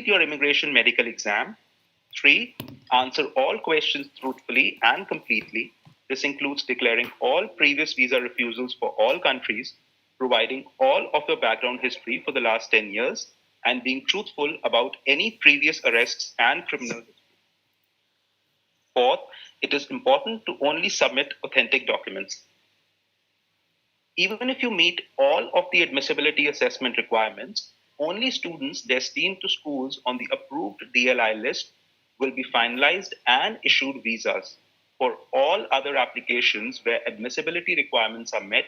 your immigration medical exam. 3. Answer all questions truthfully and completely. This includes declaring all previous visa refusals for all countries, providing all of your background history for the last 10 years, and being truthful about any previous arrests and criminal history. 4th, it is important to only submit authentic documents. Even if you meet all of the admissibility assessment requirements, only students destined to schools on the approved DLI list will be finalized and issued visas. For all other applications where admissibility requirements are met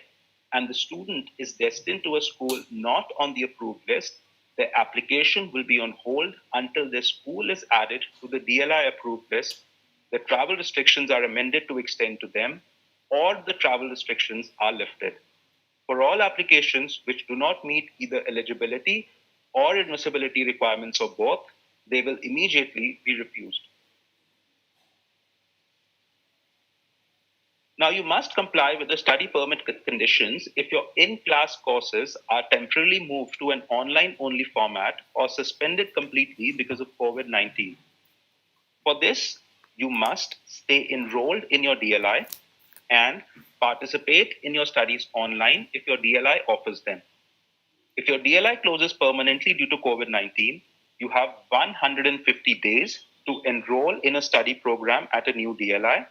and the student is destined to a school not on the approved list, their application will be on hold until their school is added to the DLI approved list, the travel restrictions are amended to extend to them, or the travel restrictions are lifted. For all applications which do not meet either eligibility or admissibility requirements or both, they will immediately be refused. Now, you must comply with the study permit conditions if your in-class courses are temporarily moved to an online-only format or suspended completely because of COVID-19. For this, you must stay enrolled in your DLI and participate in your studies online if your DLI offers them. If your DLI closes permanently due to COVID-19, you have 150 days to enroll in a study program at a new DLI,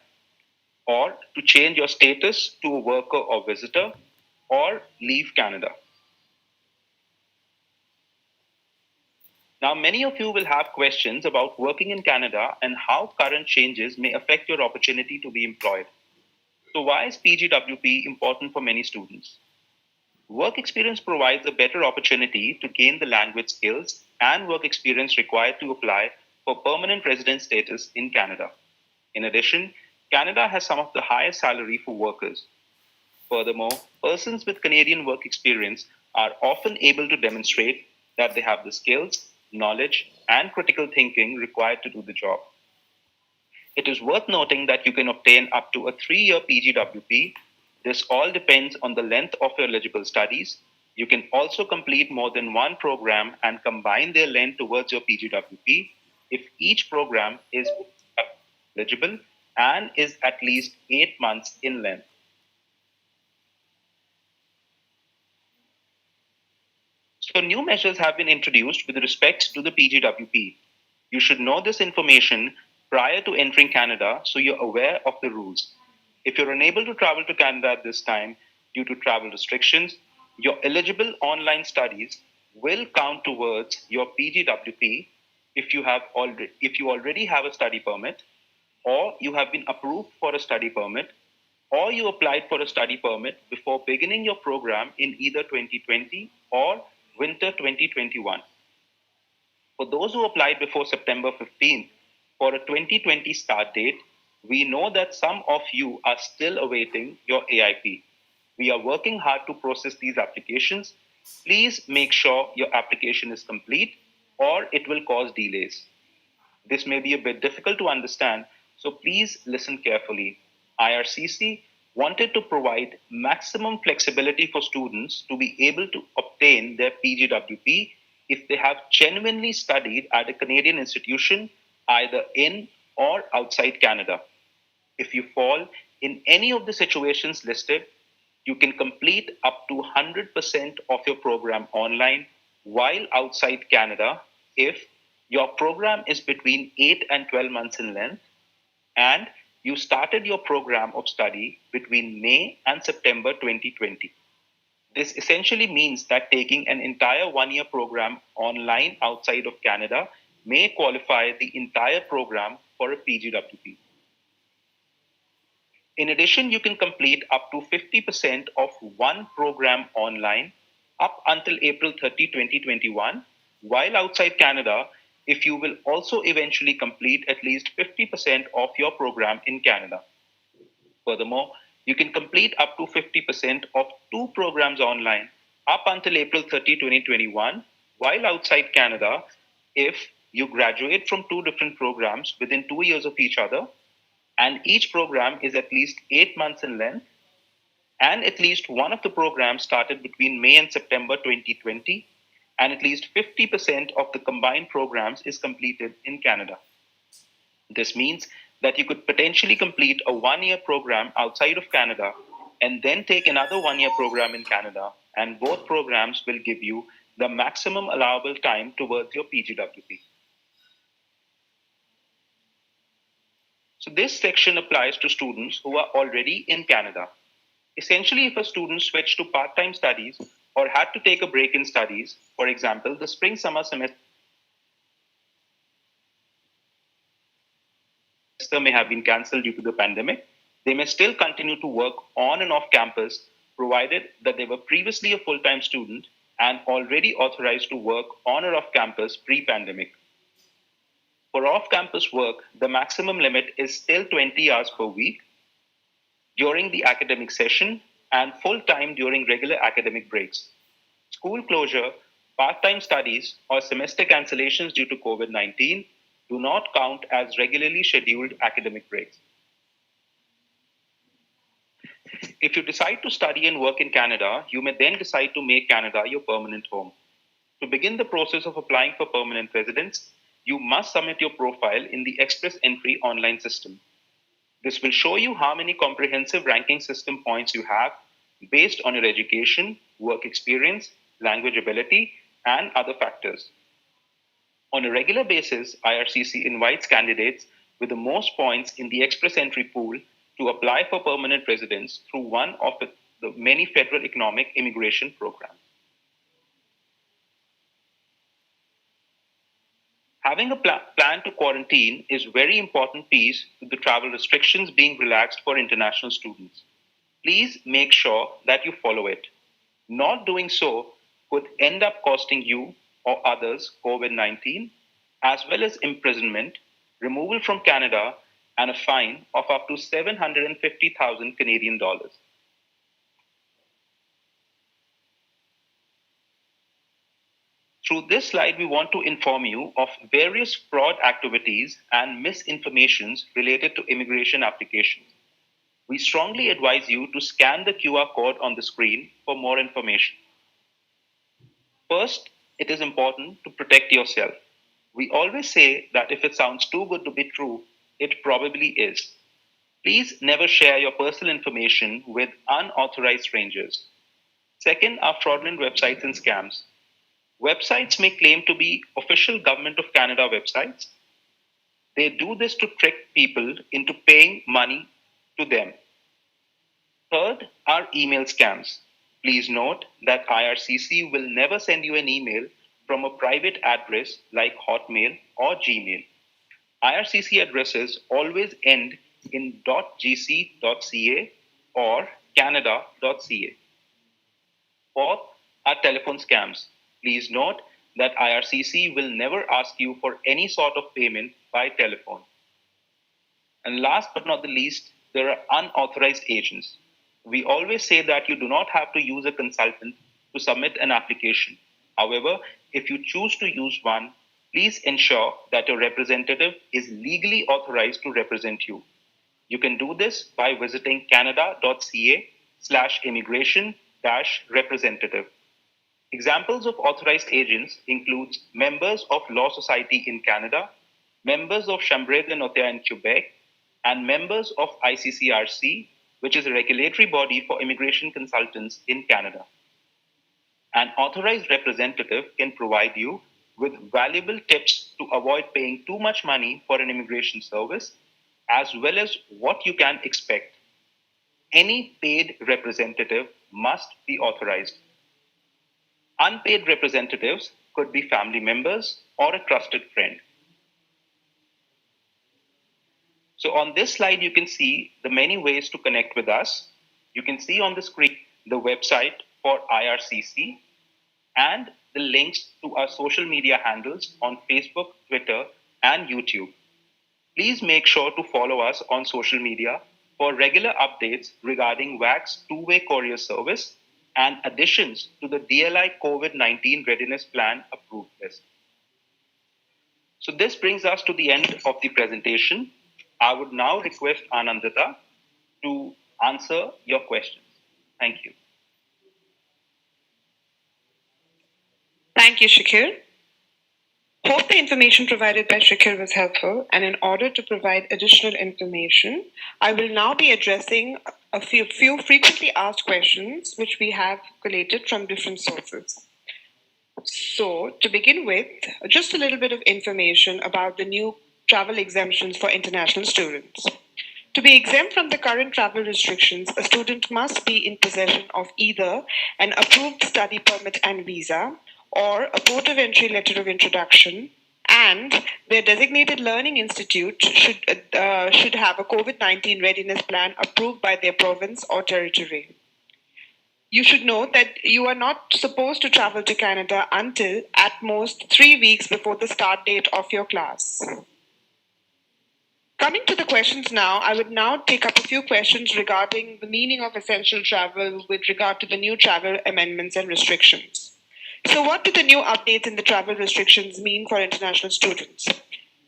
or to change your status to a worker or visitor, or leave Canada. Now, many of you will have questions about working in Canada and how current changes may affect your opportunity to be employed. So why is PGWP important for many students? Work experience provides a better opportunity to gain the language skills and work experience required to apply for permanent resident status in Canada. In addition, Canada has some of the highest salary for workers. Furthermore, persons with Canadian work experience are often able to demonstrate that they have the skills, knowledge, and critical thinking required to do the job. It is worth noting that you can obtain up to a 3-year PGWP. This all depends on the length of your eligible studies. You can also complete more than one program and combine their length towards your PGWP if each program is eligible and is at least 8 months in length. So new measures have been introduced with respect to the PGWP. You should know this information prior to entering Canada so you're aware of the rules. If you're unable to travel to Canada at this time due to travel restrictions, your eligible online studies will count towards your PGWP if you already have a study permit, or you have been approved for a study permit, or you applied for a study permit before beginning your program in either 2020 or winter 2021. For those who applied before September 15th for a 2020 start date, we know that some of you are still awaiting your AIP. We are working hard to process these applications. Please make sure your application is complete or it will cause delays. This may be a bit difficult to understand, so please listen carefully. Ircc wanted to provide maximum flexibility for students to be able to obtain their PGWP if they have genuinely studied at a Canadian institution, either in or outside Canada. If you fall in any of the situations listed, you can complete up to 100% of your program online while outside Canada if your program is between 8 and 12 months in length, and you started your program of study between May and September 2020. This essentially means that taking an entire one-year program online outside of Canada may qualify the entire program for a PGWP. In addition, you can complete up to 50% of one program online up until April 30, 2021, while outside Canada, if you will also eventually complete at least 50% of your program in Canada. Furthermore, you can complete up to 50% of two programs online up until April 30, 2021, while outside Canada, if you graduate from two different programs within 2 years of each other, and each program is at least 8 months in length, and at least one of the programs started between May and September 2020, and at least 50% of the combined programs is completed in Canada. This means that you could potentially complete a 1-year program outside of Canada and then take another 1-year program in Canada, and both programs will give you the maximum allowable time towards your PGWP. So this section applies to students who are already in Canada. Essentially, if a student switched to part-time studies or had to take a break in studies, for example, the spring-summer semester may have been cancelled due to the pandemic, they may still continue to work on and off campus, provided that they were previously a full-time student and already authorized to work on or off campus pre-pandemic. For off-campus work, the maximum limit is still 20 hours per week during the academic session and full-time during regular academic breaks. School closure, part-time studies, or semester cancellations due to COVID-19 do not count as regularly scheduled academic breaks. If you decide to study and work in Canada, you may then decide to make Canada your permanent home. To begin the process of applying for permanent residence, you must submit your profile in the Express Entry online system. This will show you how many comprehensive ranking system points you have based on your education, work experience, language ability, and other factors. On a regular basis, IRCC invites candidates with the most points in the Express Entry pool to apply for permanent residence through one of the many federal economic immigration programs. Having a plan to quarantine is a very important piece to the travel restrictions being relaxed for international students. Please make sure that you follow it. Not doing so could end up costing you or others COVID-19, as well as imprisonment, removal from Canada, and a fine of up to 750,000 Canadian dollars. Through this slide, we want to inform you of various fraud activities and misinformations related to immigration applications. We strongly advise you to scan the QR code on the screen for more information. First, it is important to protect yourself. We always say that if it sounds too good to be true, it probably is. Please never share your personal information with unauthorized strangers. Second are fraudulent websites and scams. Websites may claim to be official Government of Canada websites. They do this to trick people into paying money to them. Third are email scams. Please note that IRCC will never send you an email from a private address like Hotmail or Gmail. IRCC addresses always end in .gc.ca or canada.ca. Fourth are telephone scams. Please note that IRCC will never ask you for any sort of payment by telephone. And last but not the least, there are unauthorized agents. We always say that you do not have to use a consultant to submit an application. However, if you choose to use one, please ensure that your representative is legally authorized to represent you. You can do this by visiting canada.ca/immigration-representative. Examples of authorized agents include members of Law Society in Canada, members of Chambre de Notaire in Quebec, and members of ICCRC, which is a regulatory body for immigration consultants in Canada. An authorized representative can provide you with valuable tips to avoid paying too much money for an immigration service, as well as what you can expect. Any paid representative must be authorized. Unpaid representatives could be family members or a trusted friend. So on this slide, you can see the many ways to connect with us. You can see on the screen the website for IRCC and the links to our social media handles on Facebook, Twitter, and YouTube. Please make sure to follow us on social media for regular updates regarding WAC's two-way courier service and additions to the DLI COVID-19 Readiness Plan approved list. So this brings us to the end of the presentation. I would now request Anandita to answer your questions. Thank you. Thank you, Shakir. Hope the information provided by Shakir was helpful, and in order to provide additional information, I will now be addressing a few frequently asked questions which we have collated from different sources. So, to begin with, just a little bit of information about the new travel exemptions for international students. To be exempt from the current travel restrictions, a student must be in possession of either an approved study permit and visa or a port of entry letter of introduction, and their designated learning institute should have a COVID 19 readiness plan approved by their province or territory. You should note that you are not supposed to travel to Canada until at most 3 weeks before the start date of your class. Coming to the questions now, I would now take up a few questions regarding the meaning of essential travel with regard to the new travel amendments and restrictions. So, what do the new updates in the travel restrictions mean for international students?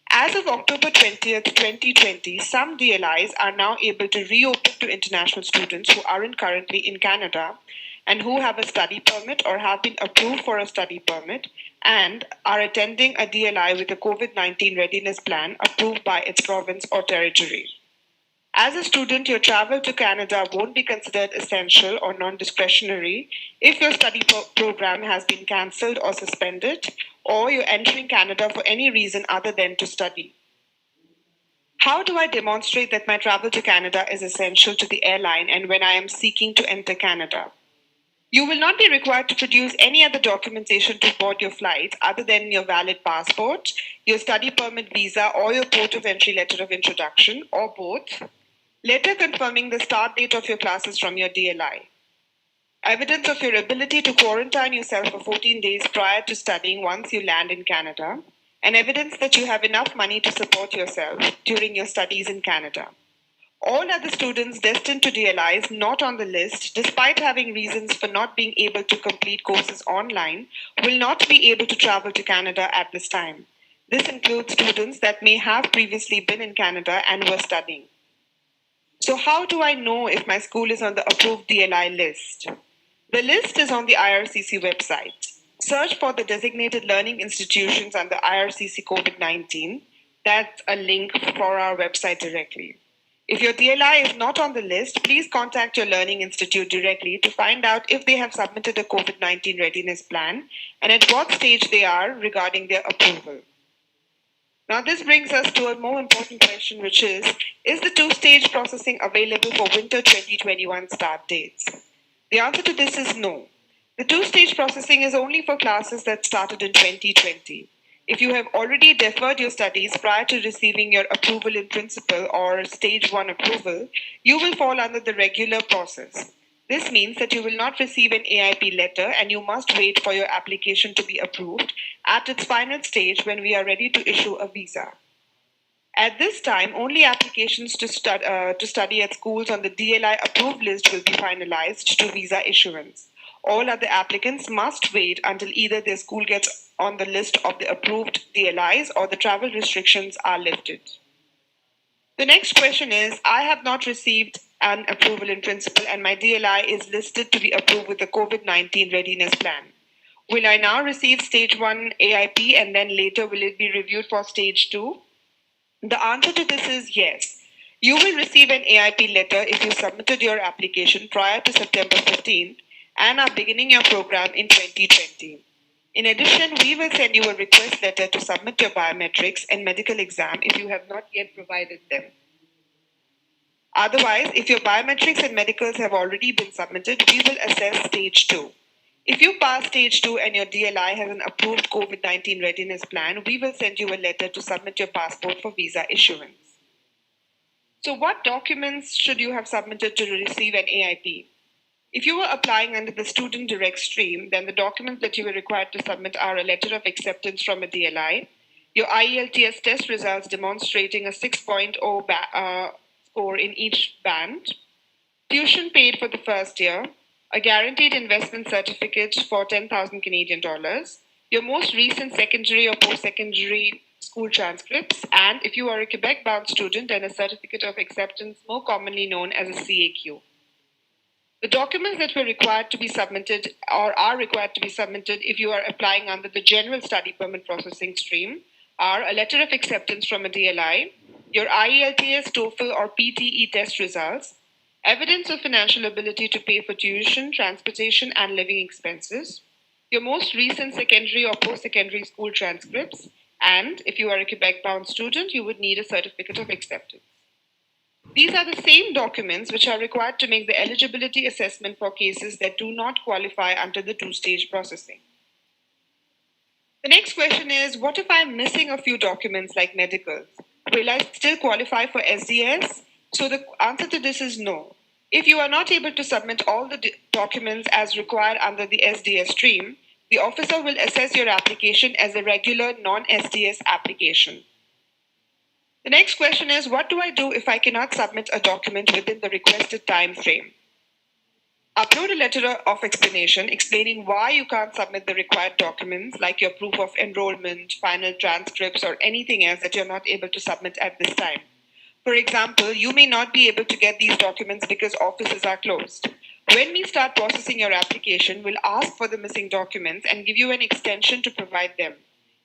As of October 20th, 2020, some DLIs are now able to reopen to international students who aren't currently in Canada and who have a study permit or have been approved for a study permit and are attending a DLI with a COVID 19 readiness plan approved by its province or territory. As a student, your travel to Canada won't be considered essential or non discretionary if your study program has been cancelled or suspended, or you're entering Canada for any reason other than to study. How do I demonstrate that my travel to Canada is essential to the airline and when I am seeking to enter Canada? You will not be required to produce any other documentation to board your flight other than your valid passport, your study permit visa, or your port of entry letter of introduction, or both. Letter confirming the start date of your classes from your DLI. Evidence of your ability to quarantine yourself for 14 days prior to studying once you land in Canada. And evidence that you have enough money to support yourself during your studies in Canada. All other students destined to DLIs not on the list, despite having reasons for not being able to complete courses online, will not be able to travel to Canada at this time. This includes students that may have previously been in Canada and were studying. So, how do I know if my school is on the approved DLI list? The list is on the IRCC website. Search for the designated learning institutions under IRCC COVID 19. That's a link for our website directly. If your DLI is not on the list, please contact your learning institute directly to find out if they have submitted a COVID 19 readiness plan and at what stage they are regarding their approval. Now, this brings us to a more important question, which is the two-stage processing available for winter 2021 start dates? The answer to this is no. The two-stage processing is only for classes that started in 2020. If you have already deferred your studies prior to receiving your approval in principle or stage 1 approval, you will fall under the regular process. This means that you will not receive an AIP letter and you must wait for your application to be approved at its final stage when we are ready to issue a visa. At this time, only applications to study at schools on the DLI approved list will be finalized to visa issuance. All other applicants must wait until either their school gets on the list of the approved DLIs or the travel restrictions are lifted. The next question is, I have not received an approval in principle and my DLI is listed to be approved with the COVID 19 readiness plan. Will I now receive stage 1 AIP and then later will it be reviewed for stage 2? The answer to this is yes. You will receive an AIP letter if you submitted your application prior to September 15th and are beginning your program in 2020. In addition, we will send you a request letter to submit your biometrics and medical exam if you have not yet provided them. Otherwise, if your biometrics and medicals have already been submitted, we will assess stage 2. If you pass stage 2 and your DLI has an approved COVID 19 readiness plan, we will send you a letter to submit your passport for visa issuance. So, what documents should you have submitted to receive an AIP? If you were applying under the student direct stream, then the documents that you were required to submit are a letter of acceptance from a DLI, your IELTS test results demonstrating a 6.0 score in each band, tuition paid for the first year, a guaranteed investment certificate for 10,000 Canadian dollars, your most recent secondary or post-secondary school transcripts, and if you are a Quebec-bound student, then a certificate of acceptance, more commonly known as a CAQ. The documents that were required to be submitted or are required to be submitted if you are applying under the general study permit processing stream are a letter of acceptance from a DLI, your IELTS, TOEFL, or PTE test results, evidence of financial ability to pay for tuition, transportation, and living expenses, your most recent secondary or post-secondary school transcripts, and if you are a Quebec-bound student, you would need a certificate of acceptance. These are the same documents which are required to make the eligibility assessment for cases that do not qualify under the two-stage processing. The next question is, what if I'm missing a few documents like medicals? Will I still qualify for SDS? So the answer to this is no. If you are not able to submit all the documents as required under the SDS stream, the officer will assess your application as a regular non-SDS application. The next question is, what do I do if I cannot submit a document within the requested time frame? Upload a letter of explanation explaining why you can't submit the required documents like your proof of enrollment, final transcripts, or anything else that you're not able to submit at this time. For example, you may not be able to get these documents because offices are closed. When we start processing your application, we'll ask for the missing documents and give you an extension to provide them,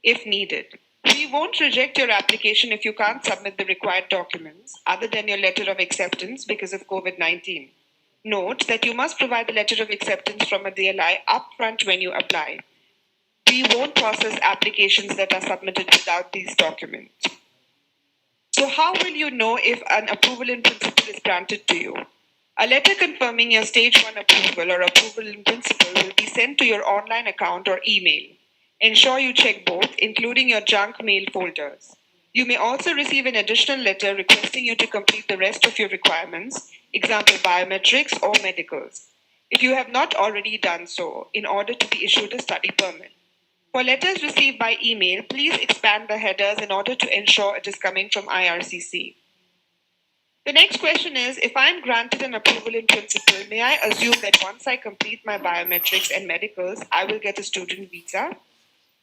if needed. We won't reject your application if you can't submit the required documents, other than your letter of acceptance because of COVID-19. Note that you must provide the letter of acceptance from a DLI upfront when you apply. We won't process applications that are submitted without these documents. So how will you know if an approval in principle is granted to you? A letter confirming your stage 1 approval or approval in principle will be sent to your online account or email. Ensure you check both, including your junk mail folders. You may also receive an additional letter requesting you to complete the rest of your requirements, example biometrics or medicals, if you have not already done so, in order to be issued a study permit. For letters received by email, please expand the headers in order to ensure it is coming from Ircc. The next question is, if I am granted an approval in principle, may I assume that once I complete my biometrics and medicals, I will get a student visa?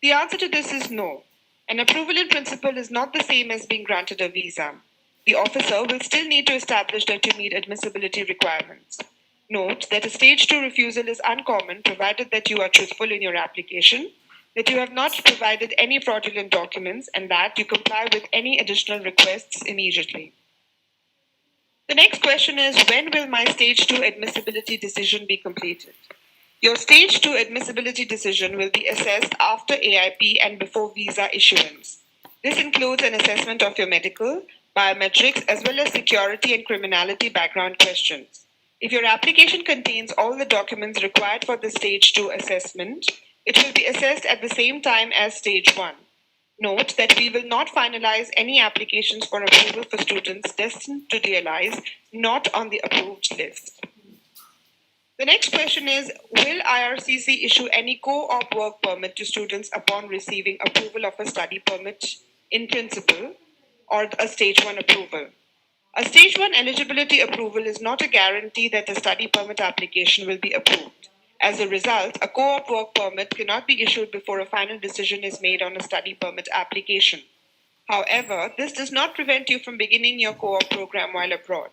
The answer to this is no. An approval in principle is not the same as being granted a visa. The officer will still need to establish that you meet admissibility requirements. Note that a stage 2 refusal is uncommon provided that you are truthful in your application, that you have not provided any fraudulent documents, and that you comply with any additional requests immediately. The next question is, when will my stage 2 admissibility decision be completed? Your stage 2 admissibility decision will be assessed after AIP and before visa issuance. This includes an assessment of your medical, biometrics, as well as security and criminality background questions. If your application contains all the documents required for the stage 2 assessment, it will be assessed at the same time as stage 1. Note that we will not finalize any applications for approval for students destined to DLIs not on the approved list. The next question is, will Ircc issue any co-op work permit to students upon receiving approval of a study permit in principle or a stage 1 approval? A stage 1 eligibility approval is not a guarantee that the study permit application will be approved. As a result, a co-op work permit cannot be issued before a final decision is made on a study permit application. However, this does not prevent you from beginning your co-op program while abroad.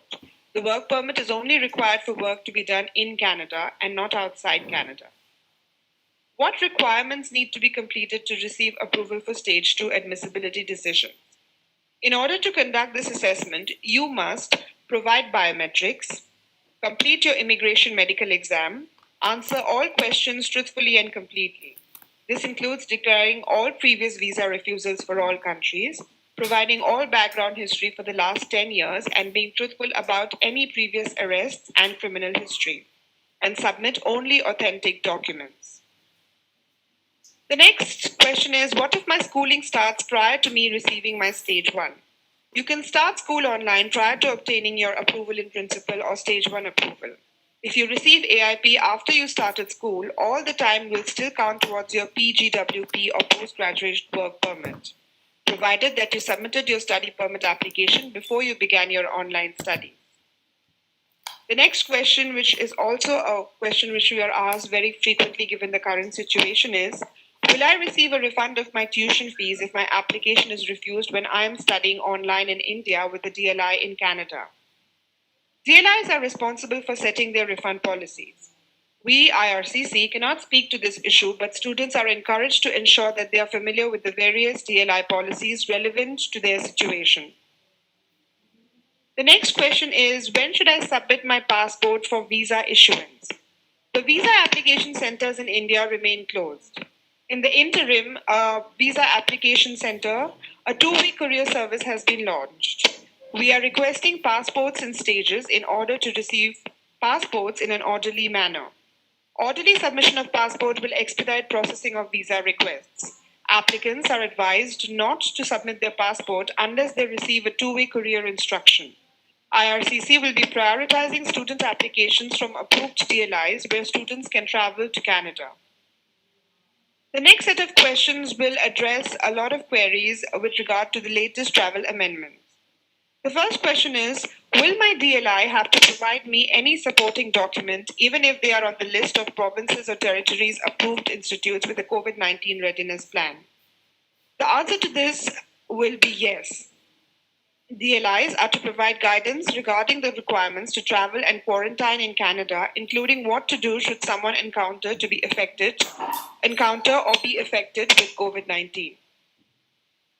The work permit is only required for work to be done in Canada and not outside Canada. What requirements need to be completed to receive approval for stage 2 admissibility decisions? In order to conduct this assessment, you must provide biometrics, complete your immigration medical exam, answer all questions truthfully and completely. This includes declaring all previous visa refusals for all countries, providing all background history for the last 10 years, and being truthful about any previous arrests and criminal history, and submit only authentic documents. The next question is, what if my schooling starts prior to me receiving my stage 1? You can start school online prior to obtaining your approval in principle or stage 1 approval. If you receive AIP after you started school, all the time will still count towards your PGWP or postgraduate work permit, provided that you submitted your study permit application before you began your online study. The next question, which is also a question which we are asked very frequently given the current situation, is, will I receive a refund of my tuition fees if my application is refused when I am studying online in India with a DLI in Canada? DLIs are responsible for setting their refund policies. We, Ircc, cannot speak to this issue, but students are encouraged to ensure that they are familiar with the various DLI policies relevant to their situation. The next question is, when should I submit my passport for visa issuance? The visa application centers in India remain closed. In the interim, a visa application center, a 2-week courier service has been launched. We are requesting passports in stages in order to receive passports in an orderly manner. Orderly submission of passport will expedite processing of visa requests. Applicants are advised not to submit their passport unless they receive a 2-week courier instruction. Ircc will be prioritizing student applications from approved DLIs where students can travel to Canada. The next set of questions will address a lot of queries with regard to the latest travel amendments. The first question is, will my DLI have to provide me any supporting document even if they are on the list of provinces or territories approved institutes with a COVID-19 readiness plan? The answer to this will be yes. DLIs are to provide guidance regarding the requirements to travel and quarantine in Canada, including what to do should someone encounter or be affected with COVID-19.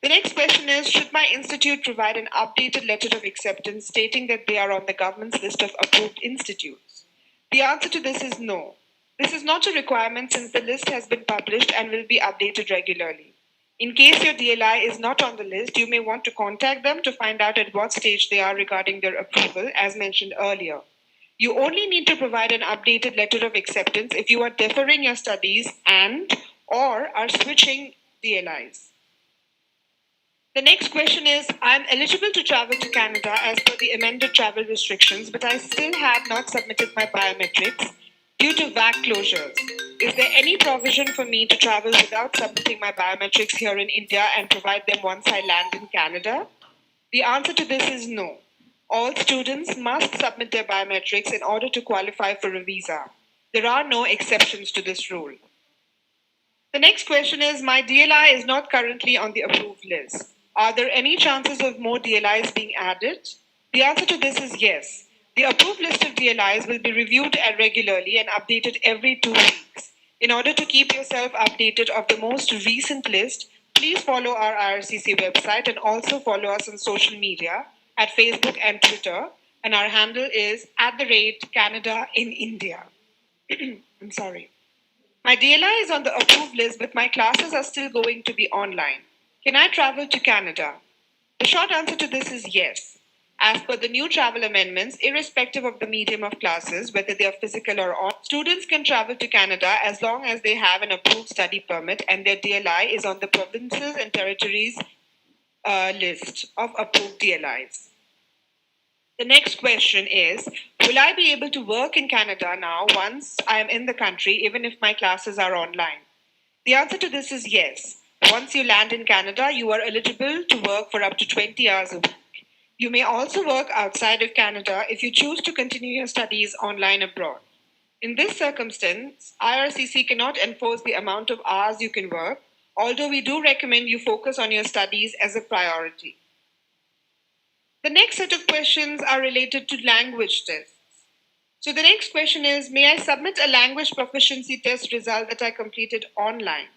The next question is, should my institute provide an updated letter of acceptance stating that they are on the government's list of approved institutes? The answer to this is no. This is not a requirement since the list has been published and will be updated regularly. In case your DLI is not on the list, you may want to contact them to find out at what stage they are regarding their approval, as mentioned earlier. You only need to provide an updated letter of acceptance if you are deferring your studies and/or are switching DLIs. The next question is, I am eligible to travel to Canada as per the amended travel restrictions, but I still have not submitted my biometrics due to VAC closures. Is there any provision for me to travel without submitting my biometrics here in India and provide them once I land in Canada? The answer to this is no. All students must submit their biometrics in order to qualify for a visa. There are no exceptions to this rule. The next question is, my DLI is not currently on the approved list. Are there any chances of more DLIs being added? The answer to this is yes. The approved list of DLIs will be reviewed regularly and updated every 2 weeks. In order to keep yourself updated of the most recent list, please follow our IRCC website and also follow us on social media at Facebook and Twitter. And our handle is @Canada in India. I'm sorry. My DLI is on the approved list, but my classes are still going to be online. Can I travel to Canada? The short answer to this is yes. As per the new travel amendments, irrespective of the medium of classes, whether they are physical or online, students can travel to Canada as long as they have an approved study permit and their DLI is on the provinces and territories list of approved DLIs. The next question is, will I be able to work in Canada now once I am in the country, even if my classes are online? The answer to this is yes. Once you land in Canada, you are eligible to work for up to 20 hours a week. You may also work outside of Canada if you choose to continue your studies online abroad. In this circumstance, IRCC cannot enforce the amount of hours you can work, although we do recommend you focus on your studies as a priority. The next set of questions are related to language tests. So the next question is, may I submit a language proficiency test result that I completed online?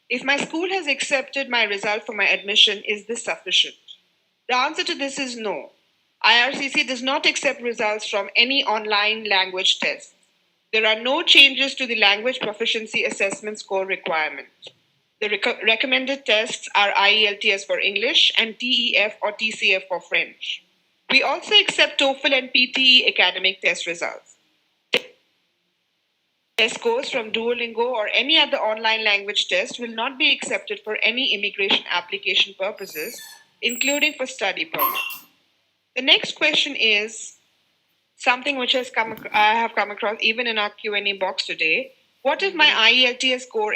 If my school has accepted my result for my admission, is this sufficient? The answer to this is no. IRCC does not accept results from any online language tests. There are no changes to the language proficiency assessment score requirement. The recommended tests are IELTS for English and TEF or TCF for French. We also accept TOEFL and PTE academic test results. Test scores from Duolingo or any other online language test will not be accepted for any immigration application purposes, including for study permits. The next question is something which I have come across even in our Q&A box today. What if my IELTS score